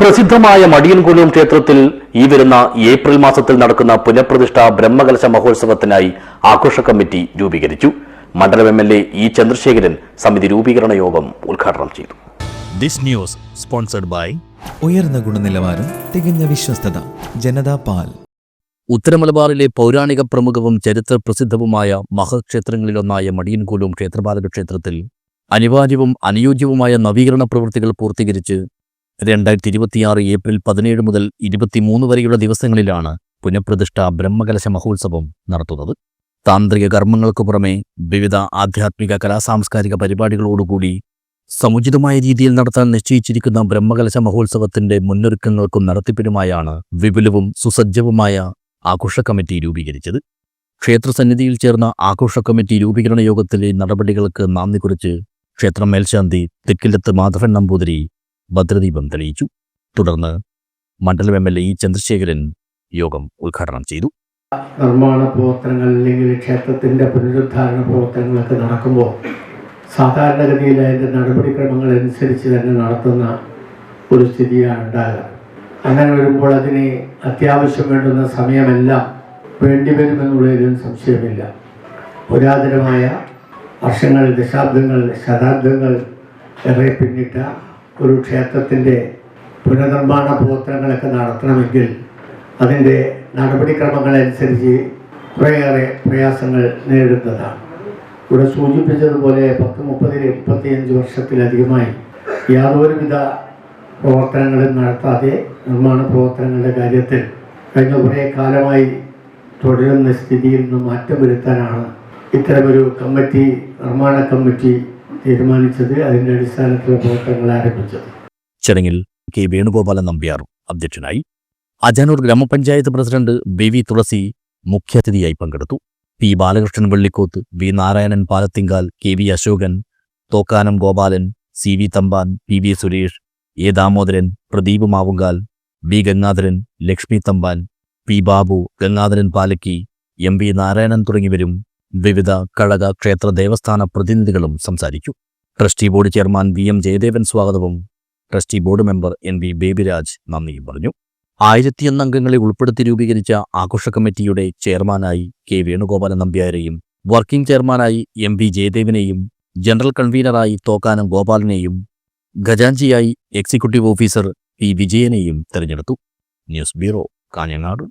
പ്രസിദ്ധമായ മടിയൻകുളം ക്ഷേത്രത്തിൽ ഈ വരുന്ന ഏപ്രിൽ മാസത്തിൽ നടക്കുന്ന പുനഃപ്രതിഷ്ഠ ബ്രഹ്മകലശ മഹോത്സവത്തിനായി ആഘോഷ കമ്മിറ്റി രൂപീകരിച്ചു. മണ്ഡലം എംഎൽഎ ഇ ചന്ദ്രശേഖരൻ സമിതി രൂപീകരണ യോഗം ഉദ്ഘാടനം ചെയ്തു. ദിസ് ന്യൂസ് സ്പോൺസർഡ് ബൈ ഉയർന്ന ഗുണനിലവാരം, തികഞ്ഞ വിശ്വസ്തത, ജനതാ പാൽ. ഉത്തരമലബാറിലെ പൗരാണിക പ്രമുഖവും ചരിത്ര പ്രസിദ്ധവുമായ മഹക്ഷേത്രങ്ങളിലൊന്നായ മടിയൻകുളം ക്ഷേത്രപാലക ക്ഷേത്രത്തിൽ അനിവാര്യവും അനുയോജ്യവുമായ നവീകരണ പ്രവൃത്തികൾ പൂർത്തീകരിച്ച് 2026 ഏപ്രിൽ 17 മുതൽ 23 വരെയുള്ള ദിവസങ്ങളിലാണ് പുനഃപ്രതിഷ്ഠ ബ്രഹ്മകലശ മഹോത്സവം നടത്തുന്നത്. താന്ത്രിക കർമ്മങ്ങൾക്കു പുറമെ വിവിധ ആധ്യാത്മിക കലാസാംസ്കാരിക പരിപാടികളോടുകൂടി സമുചിതമായ രീതിയിൽ നടത്താൻ നിശ്ചയിച്ചിരിക്കുന്ന ബ്രഹ്മകലശ മഹോത്സവത്തിന്റെ മുന്നൊരുക്കങ്ങൾക്കും നടത്തിപ്പിനുമായാണ് വിപുലവും സുസജ്ജവുമായ ആഘോഷ കമ്മിറ്റി രൂപീകരിച്ചത്. ക്ഷേത്രസന്നിധിയിൽ ചേർന്ന ആഘോഷ കമ്മിറ്റി രൂപീകരണ യോഗത്തിലെ നടപടികൾക്ക് നന്ദി കുറിച്ച് ക്ഷേത്രം മേൽശാന്തി തെക്കില്ലത്ത് മാധവൻ നമ്പൂതിരി ഭദ്രദീപം തെളിയിച്ചു. തുടർന്ന് മണ്ഡലം എംഎൽഎ ഇ ചന്ദ്രശേഖരൻ യോഗം ഉദ്ഘാടനം ചെയ്തു. നിർമ്മാണ പ്രവർത്തനങ്ങൾ അല്ലെങ്കിൽ ക്ഷേത്രത്തിൻ്റെ പുനരുദ്ധാരണ പ്രവർത്തനങ്ങളൊക്കെ നടക്കുമ്പോൾ സാധാരണഗതിയിൽ അതിൻ്റെ നടപടിക്രമങ്ങൾ അനുസരിച്ച് തന്നെ നടത്തുന്ന ഒരു സ്ഥിതിയാണ് ഉണ്ടാകുക. അങ്ങനെ വരുമ്പോൾ അതിന് അത്യാവശ്യം വേണ്ടുന്ന സമയമെല്ലാം വേണ്ടിവരുമെന്നുള്ളതിലും സംശയമില്ല. പുരാതനമായ വർഷങ്ങൾ, ദശാബ്ദങ്ങൾ, ശതാബ്ദങ്ങൾ ഏറെ പിന്നിട്ട ഒരു ക്ഷേത്രത്തിൻ്റെ പുനർനിർമ്മാണ പ്രവർത്തനങ്ങളൊക്കെ നടത്തണമെങ്കിൽ അതിൻ്റെ നടപടിക്രമങ്ങളനുസരിച്ച് കുറേയേറെ പ്രയാസങ്ങൾ നേരിടുന്നതാണ്. ഇവിടെ സൂചിപ്പിച്ചതുപോലെ 30-35 വർഷത്തിലധികമായി യാതൊരുവിധ പ്രവർത്തനങ്ങളും നടത്താതെ നിർമ്മാണ പ്രവർത്തനങ്ങളുടെ കാര്യത്തിൽ കഴിഞ്ഞ കുറേ കാലമായി തുടരുന്ന സ്ഥിതിയിൽ നിന്ന് മാറ്റം വരുത്താനാണ് ഇത്തരമൊരു കമ്മിറ്റി, നിർമ്മാണ കമ്മിറ്റി തീരുമാനിച്ചത്. അതിൻ്റെ അടിസ്ഥാനത്തിലുള്ള പ്രവർത്തനങ്ങൾ ആരംഭിച്ചത്. ചടങ്ങിൽ കെ വേണുഗോപാലൻ നമ്പ്യാർ അധ്യക്ഷനായി. അജാനൂർ ഗ്രാമപഞ്ചായത്ത് പ്രസിഡന്റ് ബി വി തുളസി മുഖ്യാതിഥിയായി പങ്കെടുത്തു. P Balakrishnan Vellikkoth, V Narayanan Palathinkal, K V Ashokan, Thokkanam Gopalan, C V Thampan, P V Suresh, A Damodaran, Pradeep Mavungal, B Gangadharan, Lakshmi Thampan, P Babu, Gangadharan Palakki, M V Narayanan തുടങ്ങിയവരും വിവിധ കഴക ക്ഷേത്ര ദേവസ്ഥാന പ്രതിനിധികളും സംസാരിച്ചു. Trustee board chairman V M Jayadevan സ്വാഗതവും trustee board member N V Babyraj നന്ദിയും പറഞ്ഞു. 1001 അംഗങ്ങളെ ഉൾപ്പെടുത്തി രൂപീകരിച്ച ആഘോഷ കമ്മിറ്റിയുടെ ചെയർമാനായി കെ വേണുഗോപാലൻ നമ്പ്യാരെയും വർക്കിംഗ് ചെയർമാനായി എം വി ജയദേവനെയും ജനറൽ കൺവീനറായി തോക്കാനം ഗോപാലനെയും ഖജാൻജിയായി എക്സിക്യൂട്ടീവ് ഓഫീസർ പി വിജയനെയും തെരഞ്ഞെടുത്തു. News bureau, Kanhangad.